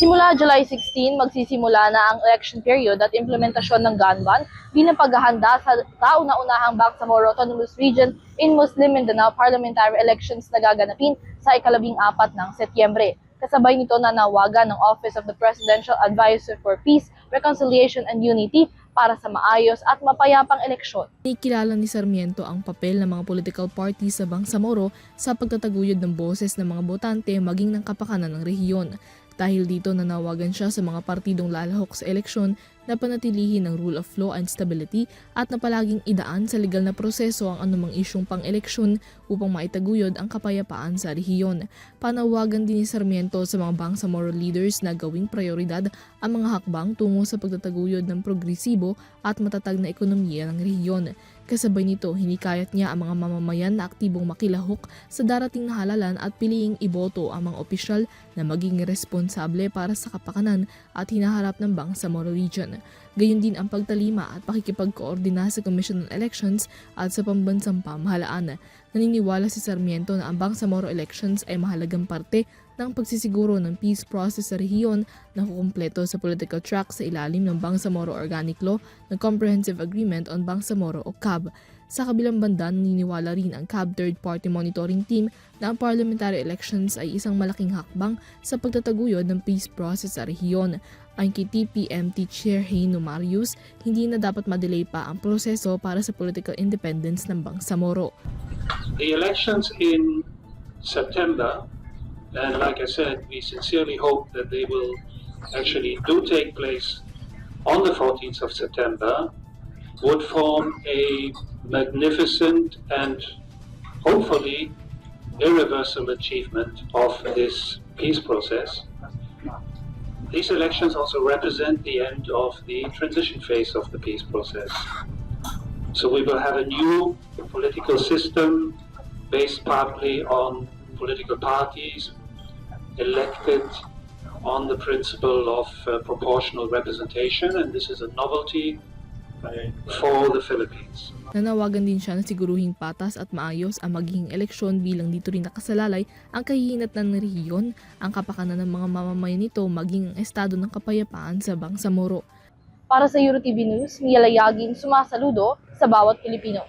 Simula July 16, magsisimula na ang election period at implementasyon ng gun ban bilang paghahanda sa kauna-unahang Bangsamoro Autonomous Region in Muslim Mindanao parliamentary elections na gaganapin sa ika-14 ng Setyembre. Kasabay nito nanawagan ng Office of the Presidential Advisor for Peace, Reconciliation and Unity para sa maayos at mapayapang eleksyon. Ikilala ni Sarmiento ang papel ng mga political parties sa Bangsamoro sa pagtataguyod ng boses ng mga botante maging ng kapakanan ng rehiyon. Dahil dito nanawagan siya sa mga partidong lalahok sa eleksyon na panatilihin ng rule of law and stability at na palaging idaan sa legal na proseso ang anumang isyong pang-eleksyon upang maitaguyod ang kapayapaan sa rehiyon. Panawagan din ni Sarmiento sa mga Bangsamoro leaders na gawing prioridad ang mga hakbang tungo sa pagtataguyod ng progresibo at matatag na ekonomiya ng rehiyon. Kasabay nito, hinikayat niya ang mga mamamayan na aktibong makilahok sa darating na halalan at piliing iboto ang mga opisyal na maging responsable para sa kapakanan at hinaharap ng Bangsamoro Region. Gayon din ang pagtalima at pakikipagkoordina sa Commission on Elections at sa pambansang pamahalaan. Naniniwala si Sarmiento na ang Bangsamoro elections ay mahalagang parte ng pagsisiguro ng peace process sa rehiyon na kukumpleto sa political track sa ilalim ng Bangsamoro Organic Law ng Comprehensive Agreement on Bangsamoro o CAB. Sa kabilang banda, naniniwala rin ang CAB third-party monitoring team na ang parliamentary elections ay isang malaking hakbang sa pagtataguyod ng peace process sa rehiyon. Ayon kay TPMT Chair Heino Marius, hindi na dapat madelay pa ang proseso para sa political independence ng Bangsamoro. The elections in September, and like I said, we sincerely hope that they will actually do take place on the 14th of September, would form a magnificent and hopefully irreversible achievement of this peace process. These elections also represent the end of the transition phase of the peace process. So we will have a new political system based partly on political parties elected on the principle of proportional representation, and this is a novelty for the Philippines. Nanawagan din siya na siguruhing patas at maayos ang magiging eleksyon bilang dito rin nakasalalay ang kahihinatnan ng rehiyon, ang kapakanan ng mga mamamayan nito maging ang estado ng kapayapaan sa Bangsamoro. Para sa EuroTV News, Mia Layagin, sumasaludo sa bawat Pilipino.